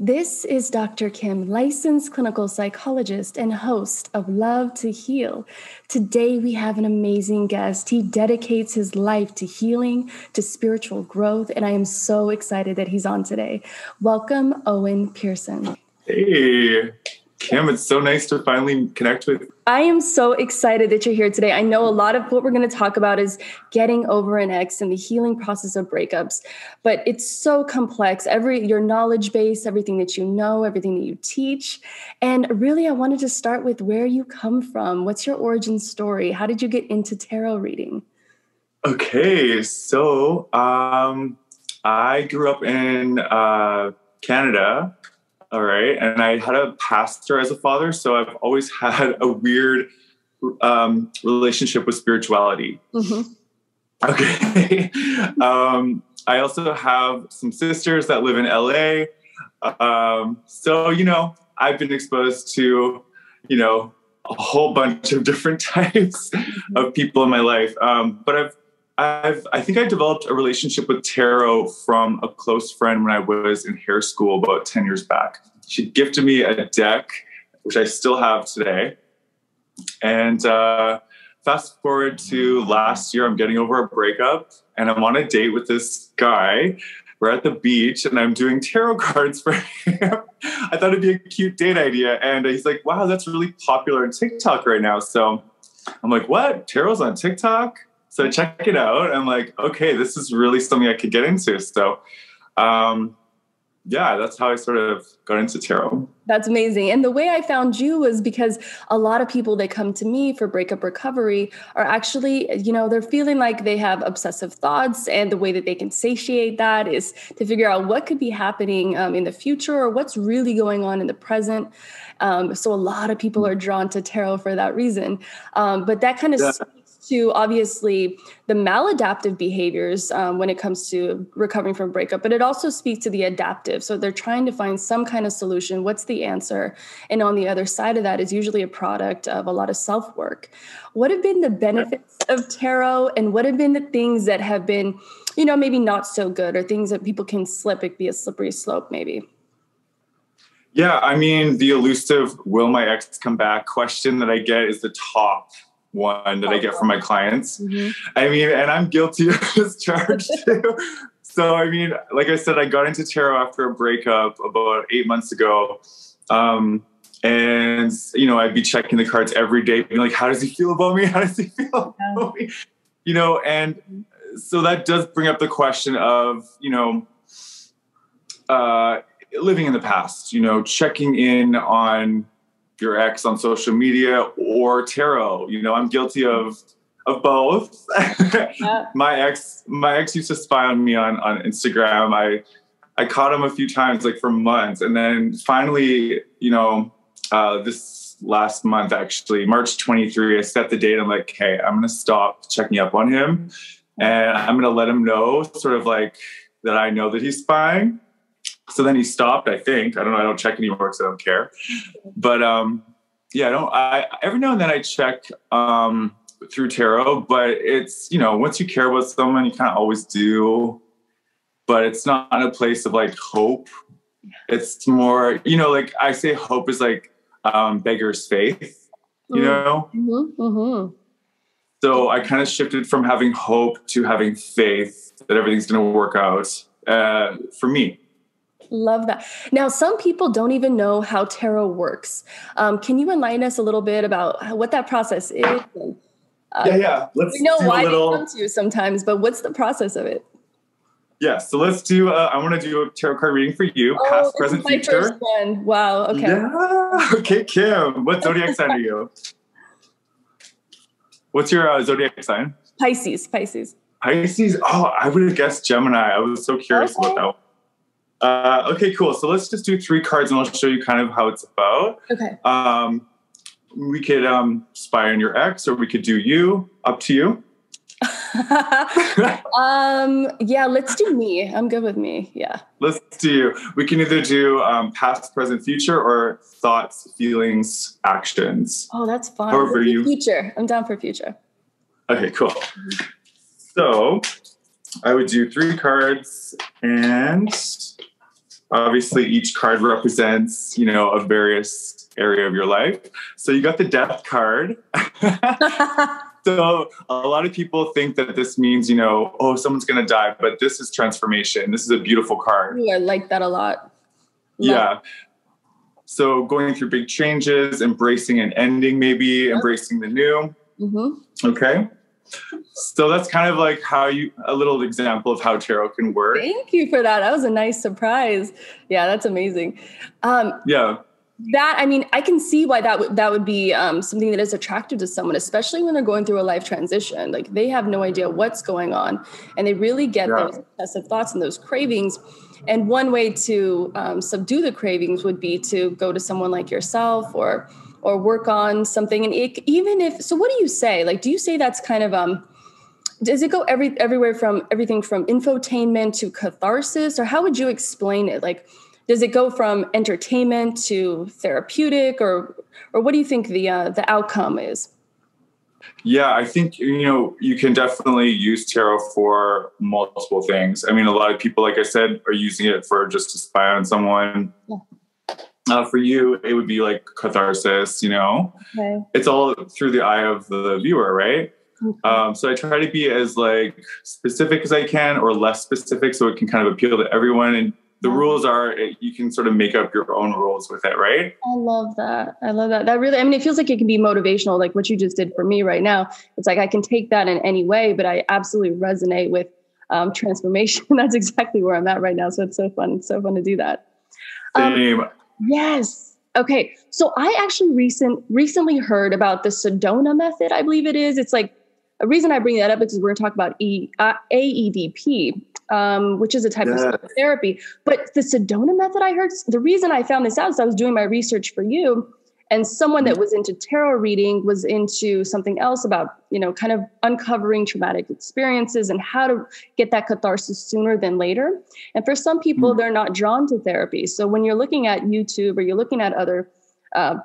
This is Dr. Kim, licensed clinical psychologist and host of Love to Heal. Today we have an amazing guest. He dedicates his life to healing, to spiritual growth, and I am so excited that he's on today. Welcome, Owen Pierson. Hey, Kim, it's so nice to finally connect with you. I am so excited that you're here today. I know a lot of what we're going to talk about is getting over an ex and the healing process of breakups, but it's so complex. Your knowledge base, everything that you know, everything that you teach. And really, I wanted to start with where you come from. What's your origin story? How did you get into tarot reading? Okay, so I grew up in Canada. All right. And I had a pastor as a father. So I've always had a weird relationship with spirituality. Mm-hmm. Okay. I also have some sisters that live in LA. So, I've been exposed to, a whole bunch of different types of people in my life. But I think I developed a relationship with tarot from a close friend when I was in hair school about 10 years back. She gifted me a deck, which I still have today. And fast forward to last year, I'm getting over a breakup and I'm on a date with this guy. We're at the beach and I'm doing tarot cards for him. I thought it'd be a cute date idea. And he's like, wow, that's really popular on TikTok right now. So I'm like, what? Tarot's on TikTok? So I check it out. I'm like, okay, this is really something I could get into. So, that's how I sort of got into tarot. That's amazing. And the way I found you was because a lot of people that come to me for breakup recovery are actually, they're feeling like they have obsessive thoughts. And the way that they can satiate that is to figure out what could be happening in the future or what's really going on in the present. So a lot of people are drawn to tarot for that reason. But that kind of to obviously the maladaptive behaviors when it comes to recovering from breakup, but it also speaks to the adaptive. So they're trying to find some kind of solution. What's the answer? And on the other side of that is usually a product of a lot of self-work. What have been the benefits of tarot and what have been the things that have been, maybe not so good or things that people can slip? It could be a slippery slope maybe. Yeah, I mean, the elusive will my ex come back question that I get is the top one that I get from my clients. Mm-hmm. I mean, and I'm guilty of this charge too. So, I mean, like I said, I got into tarot after a breakup about 8 months ago. And, I'd be checking the cards every day, being like, how does he feel about me? How does he feel about me? And so that does bring up the question of, living in the past, checking in on your ex on social media or tarot. I'm guilty of both. Yeah. My ex used to spy on me on Instagram. I caught him a few times, like for months. And then finally, this last month, actually, March 23, I set the date. I'm like, hey, I'm going to stop checking up on him. And I'm going to let him know sort of like that I know that he's spying. So then he stopped, I think. I don't know. I don't check anymore because I don't care. But I every now and then I check through tarot, but it's, once you care about someone, you kind of always do. But it's not a place of like hope. It's more, like I say hope is like beggar's faith, Mm-hmm. Mm-hmm. So I kind of shifted from having hope to having faith that everything's going to work out for me. Love that. Now, some people don't even know how tarot works. Can you enlighten us a little bit about what that process is? Yeah. We know why they come to you sometimes, but what's the process of it? Yeah. So let's do, I want to do a tarot card reading for you. Past, present, future. First one. Wow. Okay. Yeah. Okay, Kim. What zodiac sign are you? What's your zodiac sign? Pisces. Oh, I would have guessed Gemini. I was so curious about that one. Okay, cool. So let's just do 3 cards and I'll show you kind of how it's about. Okay. We could spy on your ex or we could do you. Up to you. Yeah, let's do me. I'm good with me. Yeah. Let's do you. We can either do past, present, future or thoughts, feelings, actions. Oh, that's fun. However you... Future. I'm down for future. Okay, cool. So I would do 3 cards and obviously each card represents, you know, a various area of your life. So you got the death card. So a lot of people think that this means, you know, oh, someone's going to die, but this is transformation. This is a beautiful card. Ooh, I like that a lot. Yeah. So going through big changes, embracing an ending, maybe embracing the new. Mm-hmm. Okay. So that's kind of like a little example of how tarot can work. Thank you for that. That was a nice surprise. Yeah, that's amazing. Yeah. That, I mean, I can see why that would be something that is attractive to someone, especially when they're going through a life transition. Like they have no idea what's going on, and they really get those obsessive thoughts and those cravings. And one way to subdue the cravings would be to go to someone like yourself or work on something. And so what do you say? Like, do you say that's kind of, does it go everywhere from everything from infotainment to catharsis, or how would you explain it? Like, does it go from entertainment to therapeutic, or what do you think the outcome is? Yeah, I think, you know, you can definitely use tarot for multiple things. I mean, a lot of people, like I said, are using it for just to spy on someone. Yeah. For you, it would be like catharsis, you know. Okay. It's all through the eye of the viewer, right? Okay. So I try to be as like specific as I can, or less specific, so it can kind of appeal to everyone. And the rules are, you can sort of make up your own rules with it, right? I love that. That really, I mean, it feels like it can be motivational, like what you just did for me right now. It's like I can take that in any way, but I absolutely resonate with transformation. That's exactly where I'm at right now. So it's so fun. It's so fun to do that. Same. Yes. Okay. So I actually recently heard about the Sedona method, I believe it is. It's like, a reason I bring that up is because we're going to talk about AEDP. Which is a type of therapy. But the Sedona method, I heard, the reason I found this out is I was doing my research for you, and someone that was into tarot reading was into something else about, you know, kind of uncovering traumatic experiences and how to get that catharsis sooner than later. And for some people, they're not drawn to therapy. So when you're looking at YouTube or you're looking at other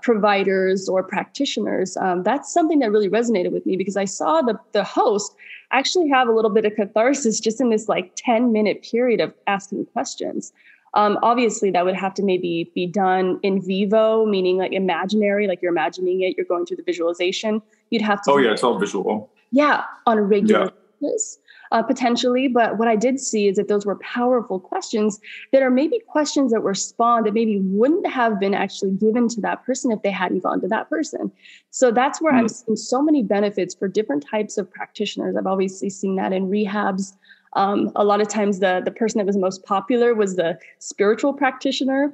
providers or practitioners, that's something that really resonated with me, because I saw the host actually have a little bit of catharsis just in this like 10-minute period of asking questions. Obviously, that would have to maybe be done in vivo, meaning like imaginary, like you're imagining it, you're going through the visualization. You'd have to. Oh, yeah, it's all visual. Yeah, on a regular basis. Potentially. But what I did see is that those were powerful questions that are maybe questions that were spawned that maybe wouldn't have been actually given to that person if they hadn't gone to that person. So that's where I'm seeing so many benefits for different types of practitioners. I've obviously seen that in rehabs. A lot of times the person that was most popular was the spiritual practitioner,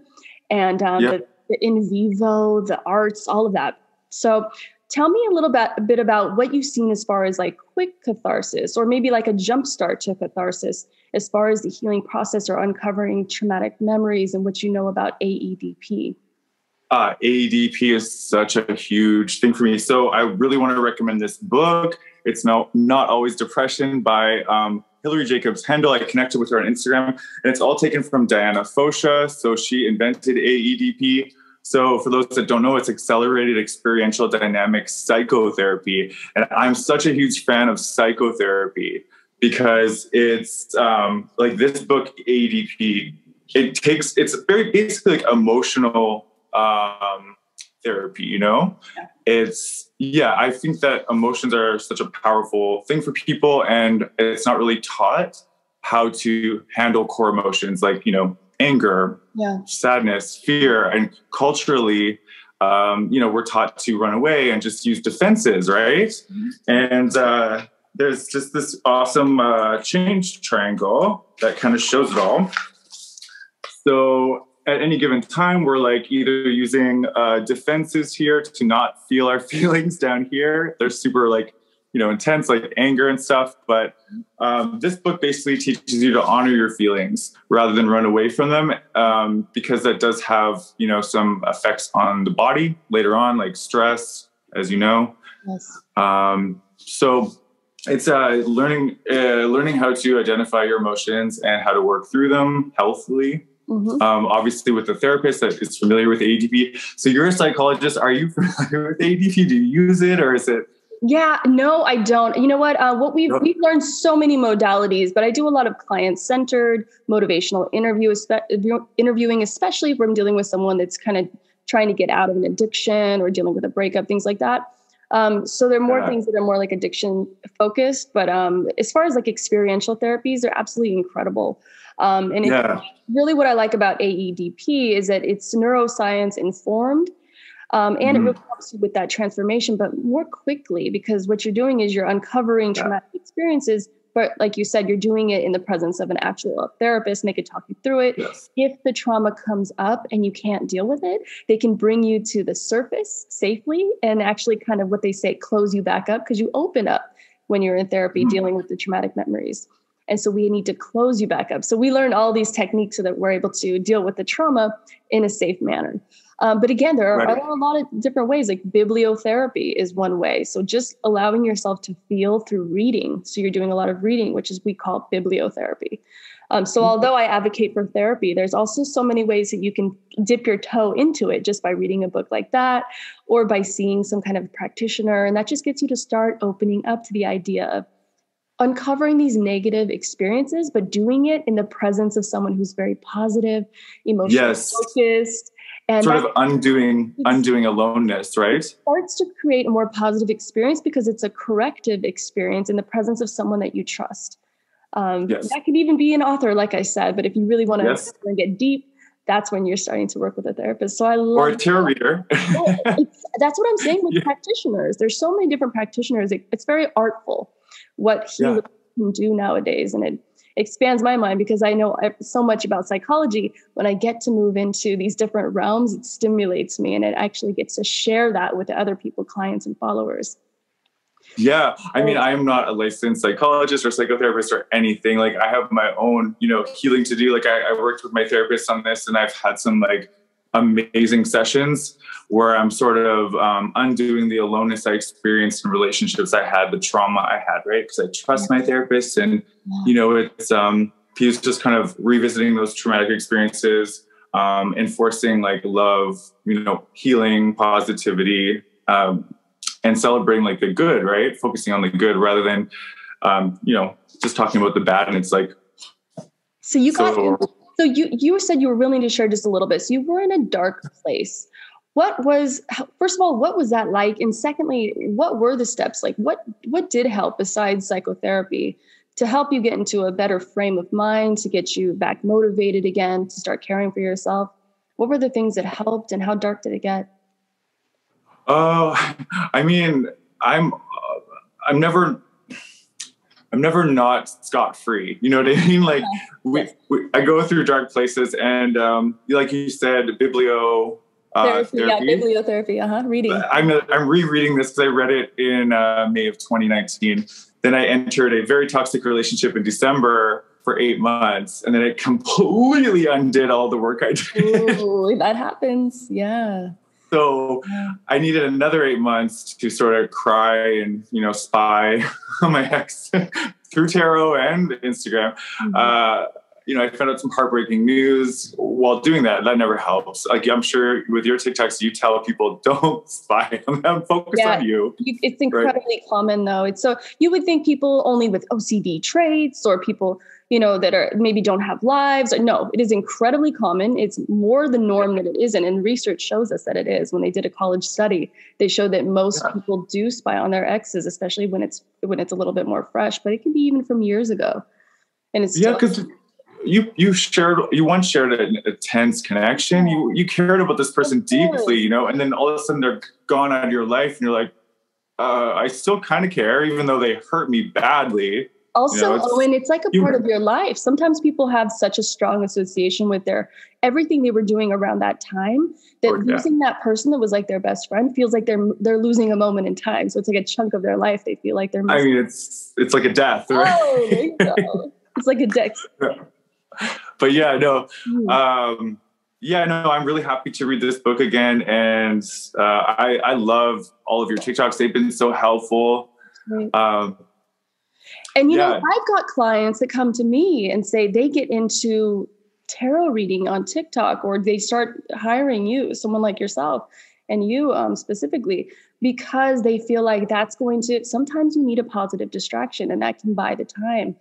and the in vivo, the arts, all of that. So tell me a bit about what you've seen as far as like quick catharsis, or maybe like a jumpstart to catharsis, as far as the healing process or uncovering traumatic memories, and what you know about AEDP. AEDP is such a huge thing for me. So I really want to recommend this book. It's Not Always Depression by Hilary Jacobs Hendel. I connected with her on Instagram, and it's all taken from Diana Fosha. So she invented AEDP. So for those that don't know, it's accelerated experiential dynamic psychotherapy. And I'm such a huge fan of psychotherapy, because it's like this book, AEDP, it's very basically like emotional therapy, you know? I think that emotions are such a powerful thing for people, and it's not really taught how to handle core emotions like, you know, anger, sadness, fear. And culturally, we're taught to run away and just use defenses, right? And there's just this awesome change triangle that kind of shows it all. So at any given time, we're like either using defenses here to not feel our feelings down here. They're super like, you know, intense, like anger and stuff. But this book basically teaches you to honor your feelings rather than run away from them, because that does have, you know, some effects on the body later on, like stress, as you know. Yes. So it's learning how to identify your emotions and how to work through them healthily. Obviously with a therapist that is familiar with AEDP. So you're a psychologist. Are you familiar with AEDP? Do you use it, or is it Yeah, no, I don't. You know what? No. We've learned so many modalities, but I do a lot of client-centered motivational interviewing, especially if I'm dealing with someone that's kind of trying to get out of an addiction or dealing with a breakup, things like that. So there are more things that are more like addiction focused, but as far as like experiential therapies, they're absolutely incredible. Really what I like about AEDP is that it's neuroscience informed. And it really helps you with that transformation, but more quickly, because what you're doing is you're uncovering traumatic experiences. But like you said, you're doing it in the presence of an actual therapist, and they could talk you through it. Yes. If the trauma comes up and you can't deal with it, they can bring you to the surface safely and actually kind of what they say, close you back up, because you open up when you're in therapy dealing with the traumatic memories. And so we need to close you back up. So we learn all these techniques so that we're able to deal with the trauma in a safe manner. But again, there are a lot of different ways, like bibliotherapy is one way. So just allowing yourself to feel through reading. So you're doing a lot of reading, which is we call bibliotherapy. So although I advocate for therapy, there's also so many ways that you can dip your toe into it just by reading a book like that or by seeing some kind of practitioner. And that just gets you to start opening up to the idea of uncovering these negative experiences, but doing it in the presence of someone who's very positive, emotionally focused. And sort of undoing aloneness, right? It starts to create a more positive experience because it's a corrective experience in the presence of someone that you trust. That could even be an author, like I said, but if you really want to get deep, that's when you're starting to work with a therapist. So I love or a tarot reader. That's what I'm saying with practitioners. There's so many different practitioners. It's very artful what healers can do nowadays, and it expands my mind because I know so much about psychology. When I get to move into these different realms, it stimulates me, and it actually gets to share that with other people, clients and followers. Yeah. I mean, I'm not a licensed psychologist or psychotherapist or anything. Like I have my own, healing to do. Like I worked with my therapist on this, and I've had some like amazing sessions where I'm sort of undoing the aloneness I experienced in relationships I had, the trauma I had, right? Because I trust my therapist, and it's he's just kind of revisiting those traumatic experiences, enforcing like love, healing, positivity, and celebrating like the good, right? Focusing on the good rather than just talking about the bad. And it's like, so you said you were willing to share just a little bit. So you were in a dark place. First of all, what was that like? And secondly, what were the steps? Like what did help besides psychotherapy to help you get into a better frame of mind, to get you back motivated again, to start caring for yourself? What were the things that helped, and how dark did it get? I mean, I'm never not scot-free. You know what I mean? Like I go through dark places, and like you said, bibliotherapy. Bibliotherapy. Reading. I'm rereading this because I read it in May of 2019. Then I entered a very toxic relationship in December for 8 months, and then it completely undid all the work I did. Ooh, that happens. Yeah. So I needed another 8 months to sort of cry and, spy on my ex through tarot and Instagram. I found out some heartbreaking news while doing that. That never helps. Like I'm sure with your TikToks, you tell people don't spy on them, focus on you. It's incredibly common though. So you would think people only with OCD traits or people, that are maybe don't have lives. No, it is incredibly common. It's more the norm than it isn't. And research shows us that it is. When they did a college study, they showed that most people do spy on their exes, especially when it's a little bit more fresh, but it can be even from years ago. And it's because you once shared an intense connection. You cared about this person deeply, and then all of a sudden they're gone out of your life, and you're like, I still kind of care, even though they hurt me badly. Also, Owen, it's like a part of your life. Sometimes people have such a strong association with everything they were doing around that time that losing that person that was like their best friend feels like they're losing a moment in time. So it's like a chunk of their life they feel like they're missing. I mean, it's like a death, right? Oh, there you go. It's like a death. But I'm really happy to read this book again. And I love all of your TikToks. They've been so helpful. Right. And, I've got clients that come to me and say they get into tarot reading on TikTok, or they start hiring you, someone like yourself, and you specifically, because they feel like that's going to, sometimes you need a positive distraction and that can buy the time.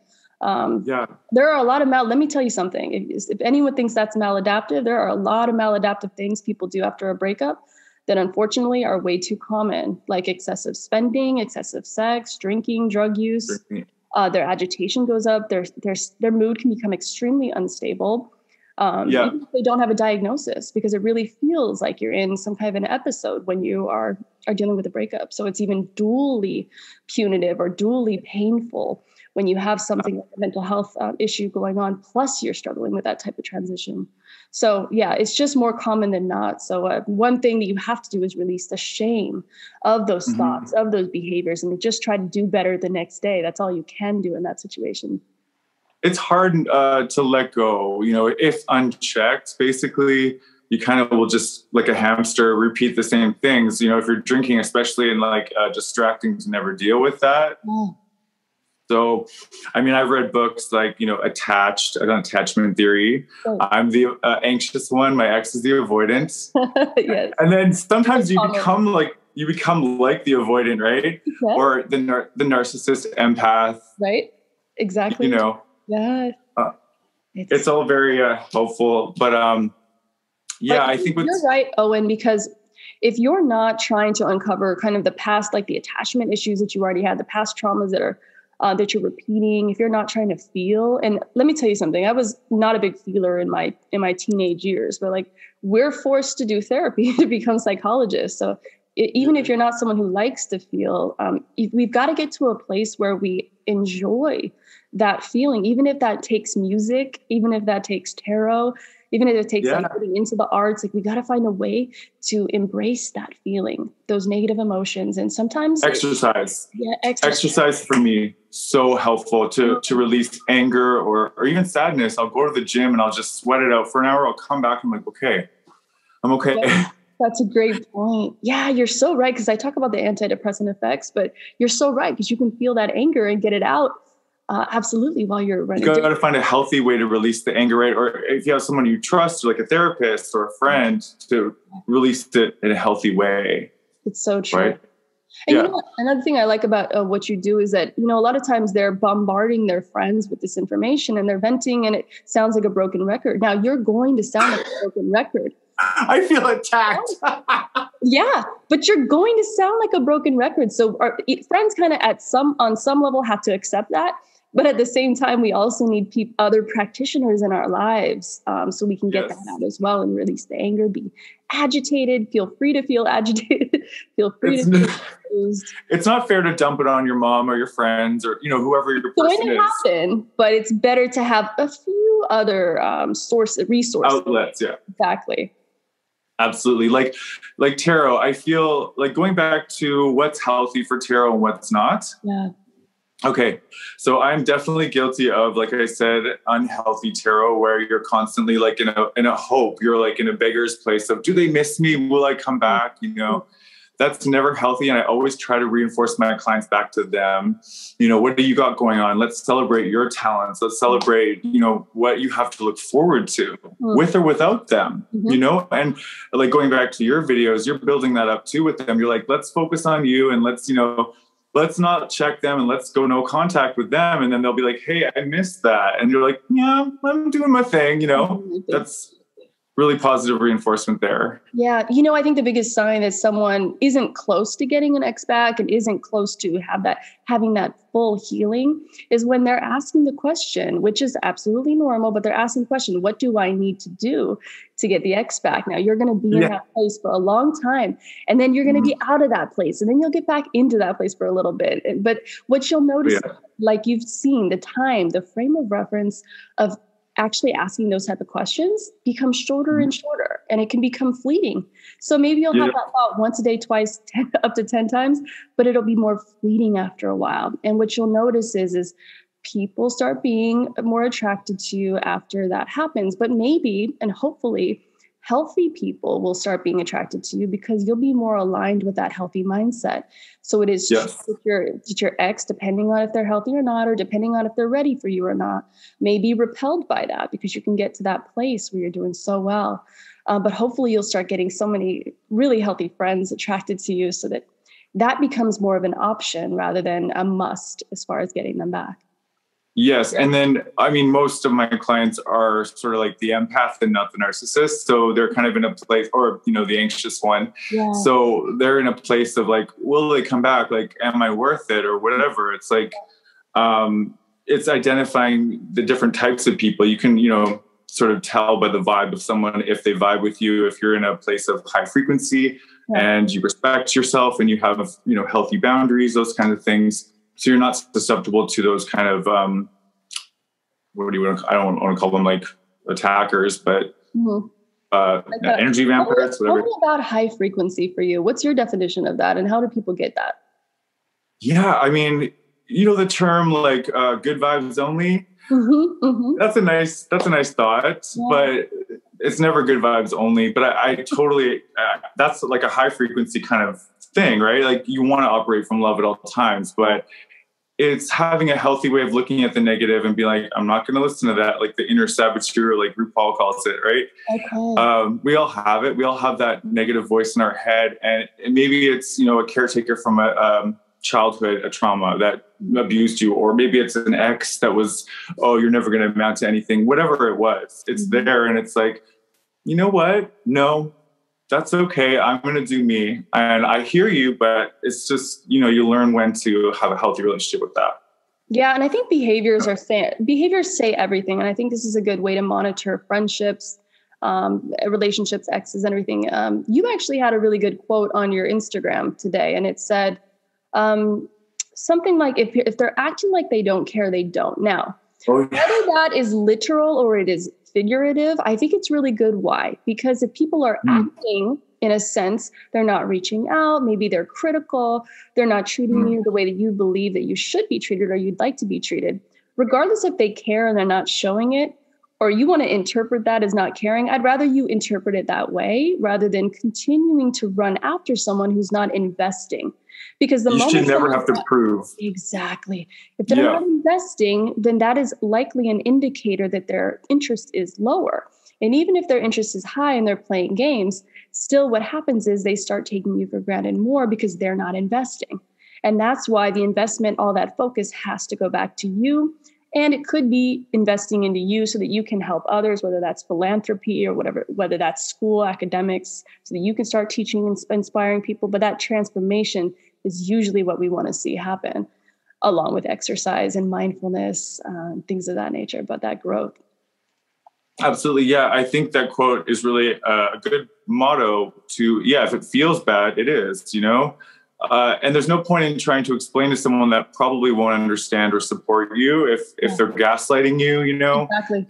There are a lot of let me tell you something. If anyone thinks that's maladaptive, there are a lot of maladaptive things people do after a breakup that unfortunately are way too common, like excessive spending, excessive sex, drinking, drug use. Their agitation goes up. Their mood can become extremely unstable. Even if they don't have a diagnosis, because it really feels like you're in some kind of an episode when you are dealing with a breakup. So it's even dually punitive or dually painful when you have something like a mental health issue going on, plus you're struggling with that type of transition. So yeah, it's just more common than not. So one thing that you have to do is release the shame of those thoughts, of those behaviors, and just try to do better the next day. That's all you can do in that situation. It's hard to let go, if unchecked. Basically, you kind of will just, like a hamster, repeat the same things. If you're drinking, especially, and distracting to never deal with that. So, I've read books like, Attached, attachment theory. I'm the anxious one. My ex is the avoidant. Yes. And then sometimes you become like the avoidant, right? Yeah. Or the narcissist empath. Right. Exactly. Yeah. It's all very helpful. But I think you're right, Owen, because if you're not trying to uncover kind of the past, like the attachment issues that you already had, the past traumas that are that you're repeating, if you're not trying to feel, and let me tell you something, I was not a big feeler in my teenage years, but we're forced to do therapy to become psychologists. So even if you're not someone who likes to feel, we've got to get to a place where we enjoy that feeling, even if that takes music, even if that takes tarot, even if it takes getting into the arts. We got to find a way to embrace that feeling, those negative emotions. And sometimes exercise for me, so helpful to release anger or even sadness. I'll go to the gym and I'll just sweat it out for an hour. I'll come back and I'm like, okay, I'm okay. Yeah, that's a great point. Yeah, you're so right. Because I talk about the antidepressant effects, but you're so right, because you can feel that anger and get it out. Absolutely. While you're running, you got to find a healthy way to release the anger, right? Or if you have someone you trust, like a therapist or a friend, to release it in a healthy way. It's so true. Right? And another thing I like about what you do is that, a lot of times they're bombarding their friends with this information and they're venting and it sounds like a broken record. Now you're going to sound like a broken record. I feel attacked. Yeah, but you're going to sound like a broken record. So our friends kind of on some level have to accept that. But at the same time, we also need other practitioners in our lives so we can get that out as well and release the anger, be agitated, feel free to feel agitated, feel free to feel confused. It's not fair to dump it on your mom or your friends or, whoever your person is. It's going to happen, but it's better to have a few other resources. Outlets, yeah. Exactly. Absolutely. Like tarot, I feel like going back to what's healthy for tarot and what's not. Yeah. Okay. So I'm definitely guilty of, like I said, unhealthy tarot, where you're constantly in a hope. You're in a beggar's place of, do they miss me? Will I come back? That's never healthy. And I always try to reinforce my clients back to them. What do you got going on? Let's celebrate your talents. Let's celebrate, what you have to look forward to with or without them, and going back to your videos, you're building that up too with them. You're like, let's focus on you and let's not check them and let's go no contact with them. And then they'll be like, hey, I missed that. And you're like, yeah, I'm doing my thing. That's really positive reinforcement there. Yeah. I think the biggest sign that someone isn't close to getting an ex back and isn't close to having that full healing is when they're asking the question, which is absolutely normal, but they're asking the question, what do I need to do to get the ex back? Now you're going to be in that place for a long time, and then you're going to be out of that place, and then you'll get back into that place for a little bit. But what you'll notice, like you've seen, the time, the frame of reference of actually asking those type of questions becomes shorter and shorter, and it can become fleeting. So maybe you'll have that thought once a day, twice, up to 10 times, but it'll be more fleeting after a while. And what you'll notice is people start being more attracted to you after that happens. But maybe, and hopefully, healthy people will start being attracted to you because you'll be more aligned with that healthy mindset. So it is with your ex, depending on if they're healthy or not, or depending on if they're ready for you or not, may be repelled by that because you can get to that place where you're doing so well. But hopefully you'll start getting so many really healthy friends attracted to you so that that becomes more of an option rather than a must as far as getting them back. Yes. And then, I mean, most of my clients are sort of like the empath and not the narcissist. So they're kind of in a place, or, you know, the anxious one. Yeah. So they're in a place of like, will they come back? Like, am I worth it or whatever? It's like, it's identifying the different types of people. You can, you know, sort of tell by the vibe of someone if they vibe with you, if you're in a place of high frequency and you respect yourself and you have, you know, healthy boundaries, those kinds of things. So you're not susceptible to those kind of, what do you want to, I don't want to call them like attackers, but energy vampires, whatever. Tell me about high frequency for you. What's your definition of that and how do people get that? Yeah, I mean, you know, the term like good vibes only, that's a nice thought, but it's never good vibes only. But I totally, that's like a high frequency kind of thing, right? Like you want to operate from love at all times, but it's having a healthy way of looking at the negative and be like, I'm not going to listen to that. Like the inner saboteur, like RuPaul calls it, right? Okay. We all have it. We all have that negative voice in our head. And maybe it's, you know, a caretaker from a childhood, a trauma that abused you, or maybe it's an ex that was, oh, you're never going to amount to anything, whatever it was, it's there. And it's like, you know what? No, that's okay. I'm going to do me. And I hear you, but it's just, you know, you learn when to have a healthy relationship with that. Yeah. And I think behaviors say everything. And I think this is a good way to monitor friendships, relationships, exes, and everything. You actually had a really good quote on your Instagram today, and it said, something like, if they're acting like they don't care, they don't. Now, whether that is literal or it is figurative, I think it's really good. Why? Because if people are acting in a sense, they're not reaching out, maybe they're critical, they're not treating you the way that you believe that you should be treated or you'd like to be treated, regardless if they care and they're not showing it, or you want to interpret that as not caring, I'd rather you interpret it that way rather than continuing to run after someone who's not investing. Because you should never have to prove. Exactly. If they're not investing, then that is likely an indicator that their interest is lower. And even if their interest is high and they're playing games, still what happens is they start taking you for granted more because they're not investing. And that's why the investment, all that focus has to go back to you. And it could be investing into you so that you can help others, whether that's philanthropy or whatever, whether that's school, academics, so that you can start teaching and inspiring people. But that transformation is usually what we want to see happen, along with exercise and mindfulness, things of that nature, but that growth. Absolutely. Yeah. I think that quote is really a good motto to, if it feels bad, it is, you know? And there's no point in trying to explain to someone that probably won't understand or support you if they're gaslighting you, you know. Exactly.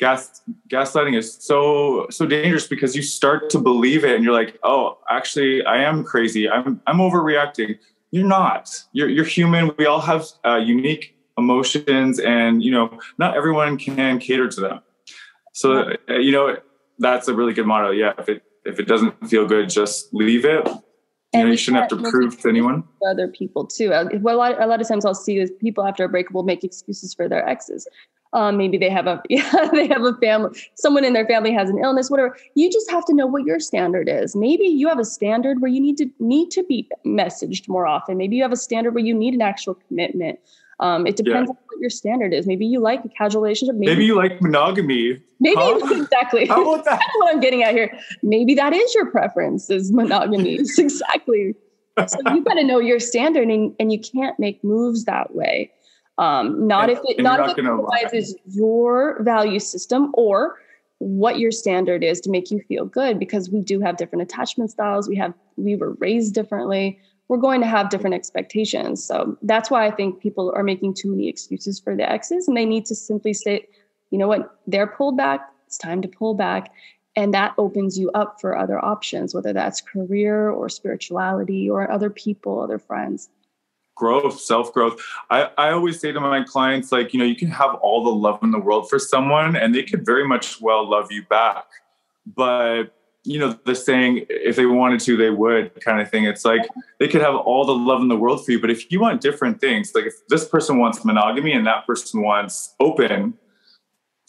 Gaslighting is so dangerous because you start to believe it and you're like, oh, actually I am crazy. I'm overreacting. You're not. You're human. We all have unique emotions, and you know, not everyone can cater to them. So you know, that's a really good motto. Yeah, if it doesn't feel good, just leave it. You know, you shouldn't have to prove to anyone. Other people too. Well, a lot of times I'll see is people after a breakup will make excuses for their exes. Maybe they have a family, someone in their family has an illness, whatever. You just have to know what your standard is. Maybe you have a standard where you need to be messaged more often. Maybe you have a standard where you need an actual commitment. It depends on what your standard is. Maybe you like a casual relationship. Maybe you like monogamy. Maybe exactly. How about that? That's what I'm getting at here. Maybe that is your preference, is monogamy. Exactly. So you got to know your standard, and you can't make moves that way. Not if it compromises your value system or what your standard is to make you feel good, because we do have different attachment styles. We were raised differently. We're going to have different expectations. So that's why I think people are making too many excuses for the exes, and they need to simply say, you know what, they're pulled back. It's time to pull back. And that opens you up for other options, whether that's career or spirituality or other people, other friends. Growth, self-growth. I always say to my clients, like, you know, you can have all the love in the world for someone and they could very much well love you back. But, you know, the saying, if they wanted to, they would kind of thing. It's like they could have all the love in the world for you. But if you want different things, like if this person wants monogamy and that person wants open,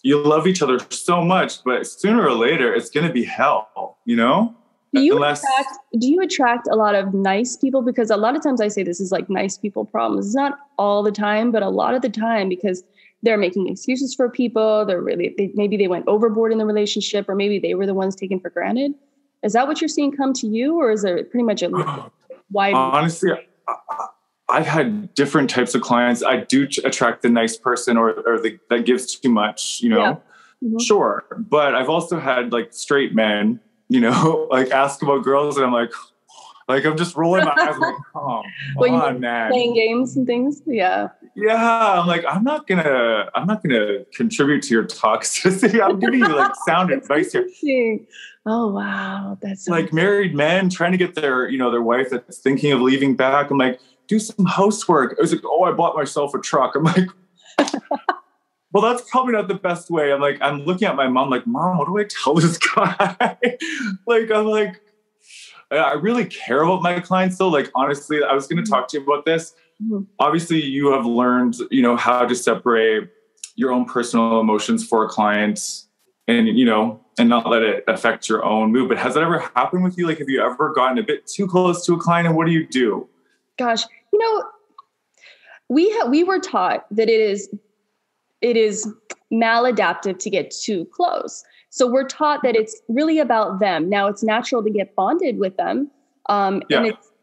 you love each other so much, but sooner or later, it's going to be hell, you know? Do you attract a lot of nice people? Because a lot of times I say this is like nice people problems. It's not all the time, but a lot of the time, because they're making excuses for people. Maybe they went overboard in the relationship, or maybe they were the ones taken for granted. Is that what you're seeing come to you, or is it pretty much a wide? Honestly, I've had different types of clients. I do attract the nice person or that gives too much, you know. Yeah. Mm-hmm. Sure. But I've also had like straight men, you know, like ask about girls, and I'm like I'm just rolling my eyes like, come on, man. Playing games and things. Yeah. Yeah. I'm like, I'm not gonna contribute to your toxicity. I'm giving you like sound advice here. Oh wow. That's like married men trying to get their wife that's thinking of leaving back. I'm like, do some housework. I was like, oh, I bought myself a truck. I'm like, well, that's probably not the best way. I'm like, I'm looking at my mom like, Mom, what do I tell this guy? I'm like, I really care about my clients though. Like, honestly, I was going to talk to you about this. Mm-hmm. Obviously, you have learned, how to separate your own personal emotions for a client and, and not let it affect your own mood. But has that ever happened with you? Like, have you ever gotten a bit too close to a client, and what do you do? Gosh, we were taught that it is maladaptive to get too close. So we're taught that it's really about them. Now it's natural to get bonded with them. And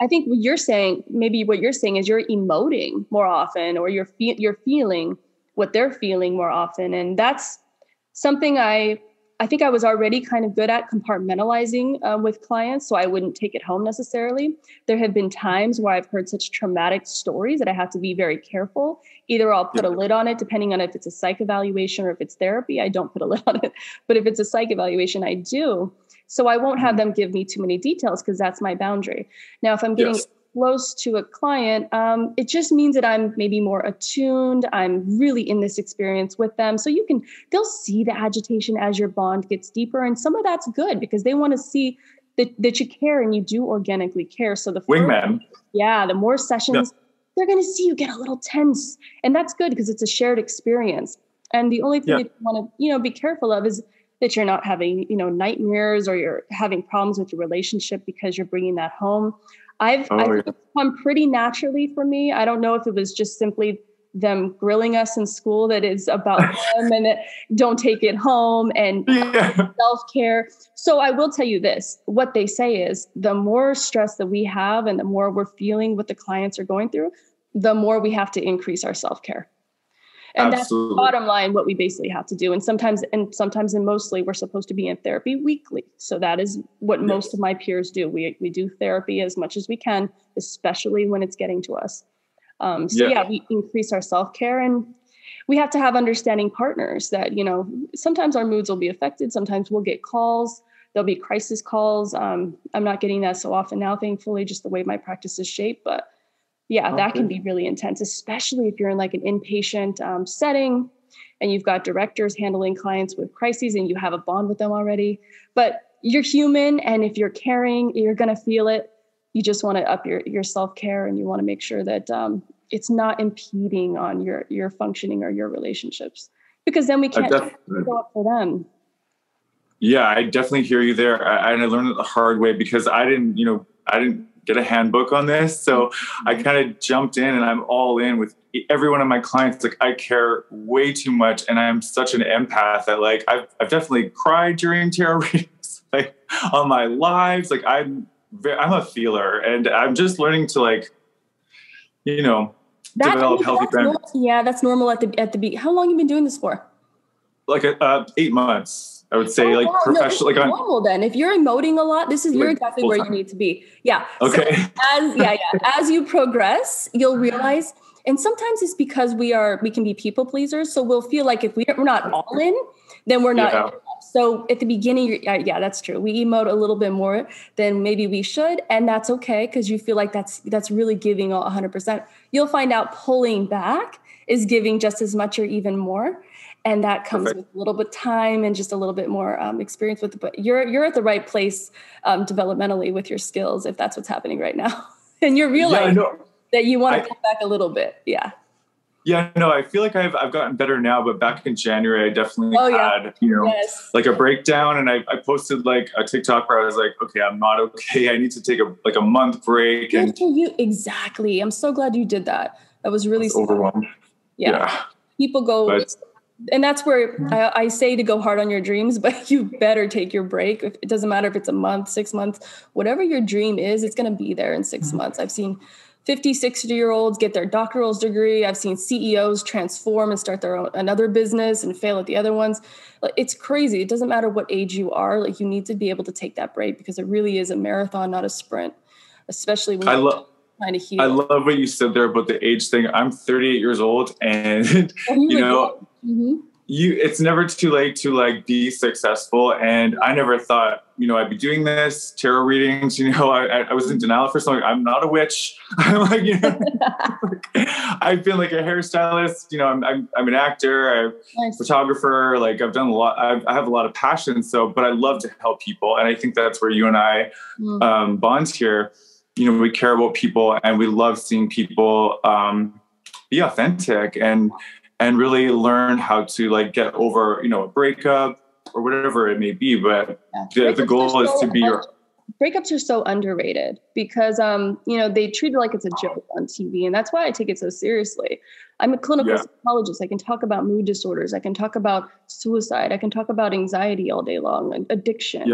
I think what you're saying is you're emoting more often, or you're feeling what they're feeling more often. And that's something I think I was already kind of good at compartmentalizing with clients, so I wouldn't take it home necessarily. There have been times where I've heard such traumatic stories that I have to be very careful. Either I'll put a lid on it, depending on if it's a psych evaluation or if it's therapy. I don't put a lid on it. But if it's a psych evaluation, I do. So I won't have them give me too many details, because that's my boundary. Now, if I'm getting close to a client, it just means that I'm maybe more attuned. I'm really in this experience with them. So they'll see the agitation as your bond gets deeper. And some of that's good, because they want to see that you care, and you do organically care. So the more sessions, they're going to see you get a little tense, and that's good because it's a shared experience. And the only thing that you want to, be careful of is that you're not having, nightmares, or you're having problems with your relationship because you're bringing that home. I think it's come pretty naturally for me. I don't know if it was just simply them grilling us in school that is about them and that don't take it home and self-care. So I will tell you this, what they say is the more stress that we have and the more we're feeling what the clients are going through, the more we have to increase our self-care. And Absolutely. That's bottom line what we basically have to do. And sometimes and mostly we're supposed to be in therapy weekly. So that is what most of my peers do. We do therapy as much as we can, especially when it's getting to us. We increase our self-care, and we have to have understanding partners that, sometimes our moods will be affected. Sometimes we'll get calls. There'll be crisis calls. I'm not getting that so often now, thankfully, just the way my practice is shaped. But that can be really intense, especially if you're in like an inpatient setting and you've got directors handling clients with crises and you have a bond with them already. But you're human, and if you're caring, you're going to feel it. You just want to up your self-care, and you want to make sure that it's not impeding on your functioning or your relationships, because then we can't go up for them. Yeah, I definitely hear you there. I learned it the hard way, because I didn't get a handbook on this. So I kind of jumped in, and I'm all in with every one of my clients. Like, I care way too much, and I'm such an empath that like I've definitely cried during tarot readings, like on my lives. Like I'm a feeler, and I'm just learning to like, develop healthy boundaries. That's normal at the beat. How long have you been doing this for? Like 8 months. I would say professional. No, normal then. If you're emoting a lot, you're exactly where you need to be. Yeah. Okay. So as you progress, you'll realize, and sometimes it's because we can be people pleasers. So we'll feel like if we're not all in, then we're not. Yeah. So at the beginning, that's true. We emote a little bit more than maybe we should. And that's okay, because you feel like that's really giving all 100%. You'll find out pulling back is giving just as much or even more. And that comes with a little bit of time and just a little bit more experience with it. But you're at the right place developmentally with your skills, if that's what's happening right now. And you're realizing that you want to come back a little bit. Yeah. Yeah, no, I feel like I've gotten better now, but back in January, I definitely Yeah. had, you know, Yes. like a breakdown, and I posted like a TikTok where I was like, okay, I'm not okay. I need to take a month break. Good And for you. Exactly. I'm so glad you did that. That was I really was smart. overwhelmed. Yeah. People go, But and that's where I say to go hard on your dreams, but you better take your break. It doesn't matter if it's a month, 6 months, whatever your dream is, it's going to be there in 6 months. I've seen 50, 60-year-olds get their doctoral degree. I've seen CEOs transform and start their own another business and fail at the other ones. Like, it's crazy. It doesn't matter what age you are. Like, you need to be able to take that break because it really is a marathon, not a sprint, especially when you're trying to heal. I love what you said there about the age thing. I'm 38 years old, and you know, it's never too late to like be successful. And I never thought, you know, I'd be doing this tarot readings. You know, I was in denial for something. I'm not a witch. I'm like, you know, I've been like a hairstylist. You know, I'm an actor, I'm a photographer. Like I've done a lot. I have a lot of passion. So, but I love to help people, and I think that's where you and I bond here. You know, we care about people, and we love seeing people be authentic and really learn how to like get over, you know, a breakup or whatever it may be. But the goal is to be your... Breakups are so underrated because, you know, they treat it like it's a joke on TV. And that's why I take it so seriously. I'm a clinical psychologist. I can talk about mood disorders. I can talk about suicide. I can talk about anxiety all day long, addiction,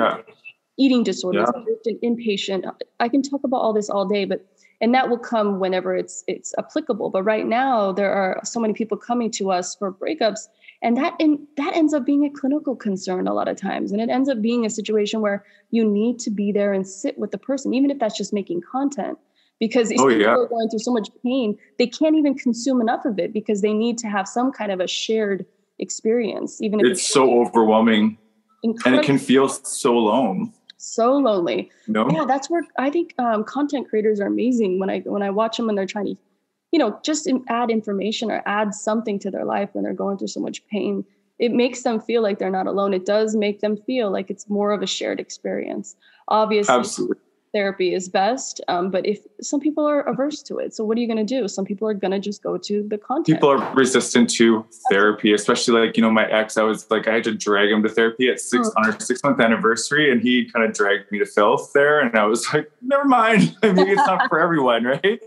eating disorders, inpatient. I can talk about all this all day, and that will come whenever it's applicable. But right now, there are so many people coming to us for breakups, and that ends up being a clinical concern a lot of times. And it ends up being a situation where you need to be there and sit with the person, even if that's just making content. Because these people are going through so much pain, they can't even consume enough of it because they need to have some kind of a shared experience. Even if it's so overwhelming, and it can feel so alone. So lonely. No? Yeah, that's where I think content creators are amazing. When I watch them and they're trying to, you know, just add information or add something to their life when they're going through so much pain, it makes them feel like they're not alone. It does make them feel like it's more of a shared experience. Obviously, absolutely. Therapy is best, but if some people are averse to it, so what are you going to do? Some people are going to just go to the content. People are resistant to therapy, especially like, you know, my ex. I had to drag him to therapy at on our 6-month anniversary, and he kind of dragged me to filth there, and I was like, never mind. Maybe it's not for everyone, right?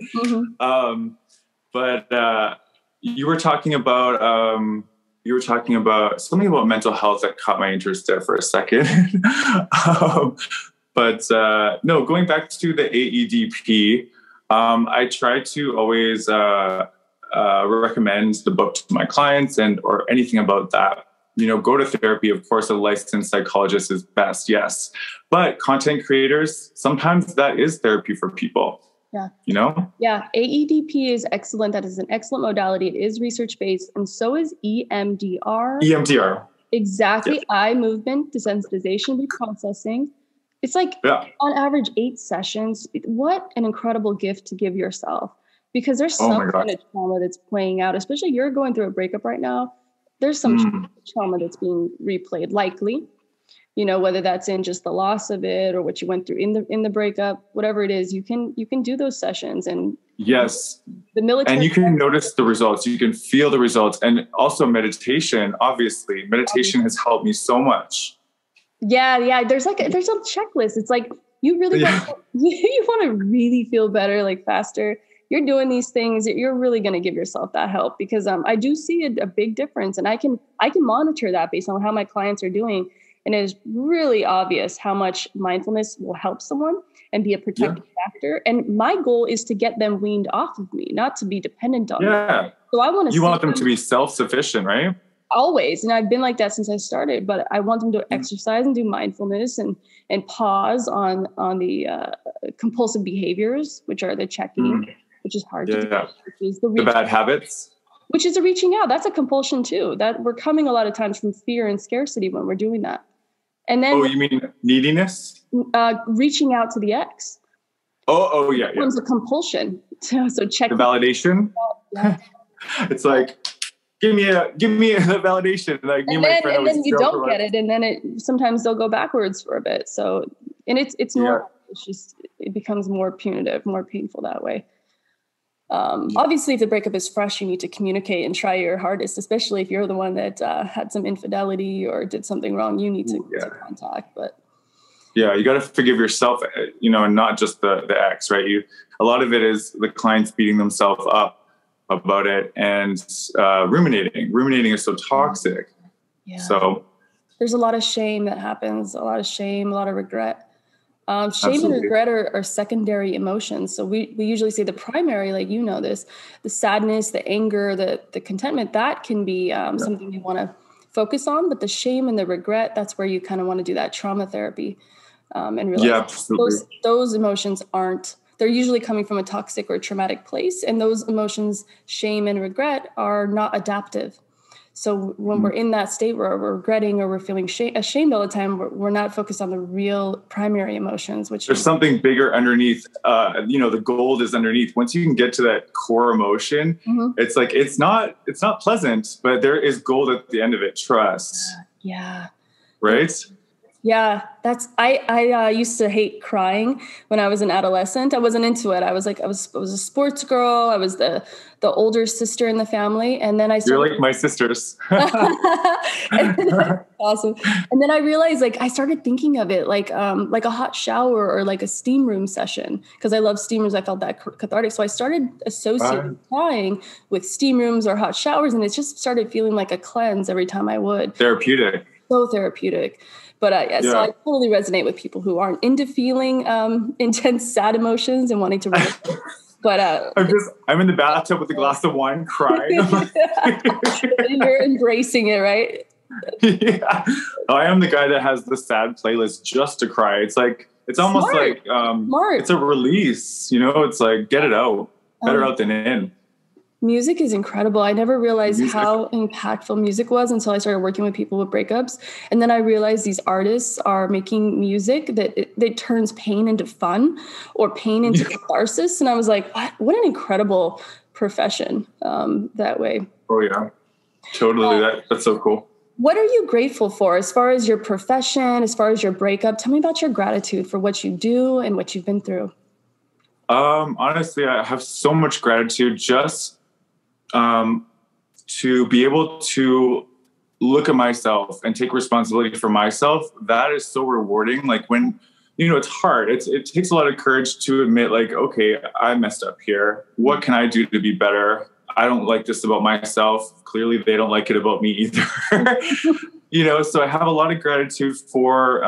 But you were talking about something about mental health that caught my interest there for a second. But no, going back to the AEDP, I try to always recommend the book to my clients or anything about that. You know, go to therapy. Of course, a licensed psychologist is best, yes. But content creators, sometimes that is therapy for people. Yeah. You know? Yeah. AEDP is excellent. That is an excellent modality. It is research-based, and so is EMDR. EMDR. Exactly. Yes. Eye movement, desensitization, reprocessing. It's like on average 8 sessions. What an incredible gift to give yourself, because there's some kind of trauma that's playing out, especially you're going through a breakup right now. There's some trauma that's being replayed, likely, you know, whether that's in just the loss of it or what you went through in the breakup, whatever it is, you can do those sessions. And the military, and you can notice the results, you can feel the results. And also meditation, obviously meditation has helped me so much. Yeah. There's a checklist. It's like, you really want to really feel better, like faster. You're doing these things, you're really going to give yourself that help, because I do see a big difference, and I can monitor that based on how my clients are doing. And it is really obvious how much mindfulness will help someone and be a protective factor. And my goal is to get them weaned off of me, not to be dependent on me. So I want to. You want them to be self-sufficient, right? Always. And I've been like that since I started, but I want them to exercise and do mindfulness and pause on the compulsive behaviors, which are the checking, which is hard to do. Which is the bad habits. Which is a reaching out. That's a compulsion too. That we're coming a lot of times from fear and scarcity when we're doing that. And then, you mean neediness? Reaching out to the ex. It becomes a compulsion. So check the validation. It's like, give me the validation. Like me and my friend, and then you don't get it, and then sometimes they'll go backwards for a bit. So, and it's normal. It's just, it becomes more punitive, more painful that way. Obviously, if the breakup is fresh, you need to communicate and try your hardest, especially if you're the one that had some infidelity or did something wrong. You need to contact. But yeah, you got to forgive yourself, and not just the ex, right? A lot of it is the clients beating themselves up about it and ruminating. Ruminating is so toxic. Yeah. So there's a lot of shame that happens, a lot of shame, a lot of regret. Shame Absolutely. and regret are secondary emotions. So we usually say the primary, like this, the sadness, the anger, the contentment, that can be something you want to focus on. But the shame and the regret, that's where you kind of want to do that trauma therapy and realize those emotions they're usually coming from a toxic or traumatic place. And those emotions, shame and regret, are not adaptive. So when we're in that state where we're regretting or we're feeling ashamed all the time, we're not focused on the real primary emotions, which there's something bigger underneath. The gold is underneath. Once you can get to that core emotion, it's like, it's not pleasant, but there is gold at the end of it. Trust. Yeah. Right. Yeah, I used to hate crying when I was an adolescent. I wasn't into it. I was a sports girl. I was the older sister in the family, and then You're like my sisters. Awesome. And then I realized, I started thinking of it like a hot shower or like a steam room session, because I love steam rooms. I felt that cathartic, so I started associating crying with steam rooms or hot showers, and it just started feeling like a cleanse every time I would. Therapeutic. So therapeutic. But so I totally resonate with people who aren't into feeling intense, sad emotions and wanting to relax. But I'm in the bathtub with a glass of wine, crying. You're embracing it, right? Yeah, I am the guy that has the sad playlist just to cry. It's like, it's almost Smart. It's a release. It's like, get it out. Better out than in. Music is incredible. I never realized how impactful music was until I started working with people with breakups. And then I realized these artists are making music that turns pain into fun or pain into catharsis. And I was like, what an incredible profession that way. Oh, yeah. Totally. That's so cool. What are you grateful for as far as your profession, as far as your breakup? Tell me about your gratitude for what you do and what you've been through. Honestly, I have so much gratitude just to be able to look at myself and take responsibility for myself. That is so rewarding. Like when, it's hard. It takes a lot of courage to admit, like, okay, I messed up here. What can I do to be better? I don't like this about myself. Clearly they don't like it about me either. So I have a lot of gratitude for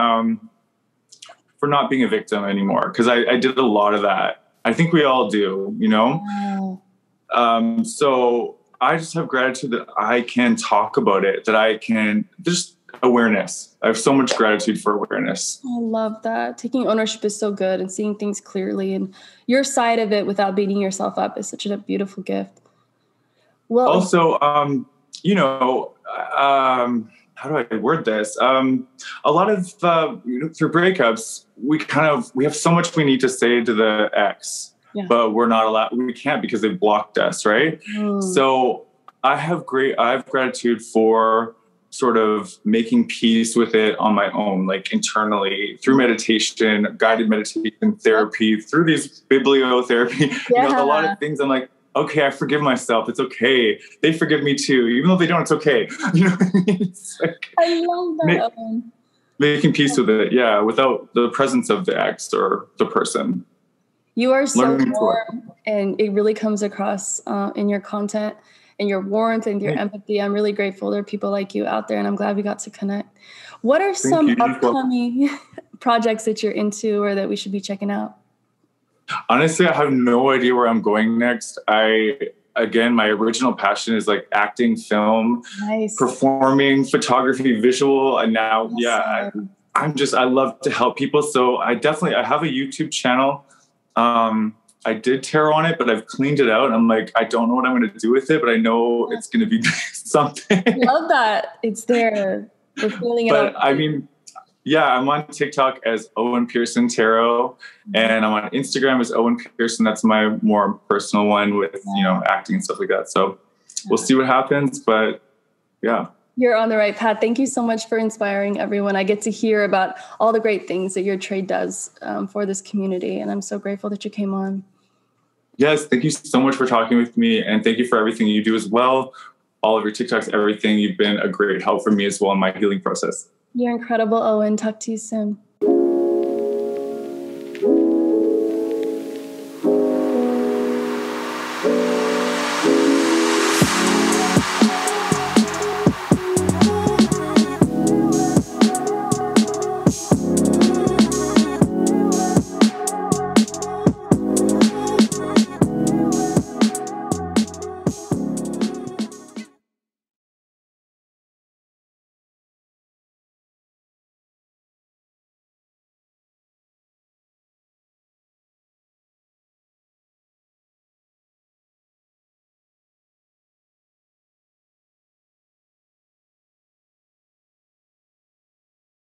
not being a victim anymore. Cause I did a lot of that. I think we all do, Wow. So I just have gratitude that I can talk about it, that I can just awareness. I have so much gratitude for awareness. I love that. Taking ownership is so good, and seeing things clearly and your side of it without beating yourself up is such a beautiful gift. Well, also, how do I word this? A lot of, through breakups, we have so much we need to say to the ex. Yeah. But we're not allowed. We can't because they've blocked us, right? So I have gratitude for sort of making peace with it on my own, like internally through meditation, guided meditation therapy, through these bibliotherapy. A lot of things. I'm like, okay, I forgive myself. It's okay. They forgive me too, even though they don't. It's okay. It's like, I love that. Making peace with it, yeah, without the presence of the ex or the person. You are so warm, and it really comes across in your content and your warmth and your empathy. I'm really grateful there are people like you out there, and I'm glad we got to connect. What are some upcoming projects that you're into or that we should be checking out? Honestly, I have no idea where I'm going next. Again, my original passion is like acting, film, performing, photography, visual, and now, I love to help people. So I have a YouTube channel. I did tarot on it, but I've cleaned it out. I'm like, I don't know what I'm going to do with it, but I know it's going to be something. Love that. It's there. We're feeling it. But I mean, I'm on TikTok as Owen Pierson Tarot, and I'm on Instagram as Owen Pierson. That's my more personal one with, acting and stuff like that. So we'll see what happens, but yeah. You're on the right path. Thank you so much for inspiring everyone. I get to hear about all the great things that your trade does for this community, and I'm so grateful that you came on. Yes, thank you so much for talking with me. And thank you for everything you do as well. All of your TikToks, everything. You've been a great help for me as well in my healing process. You're incredible, Owen. Talk to you soon.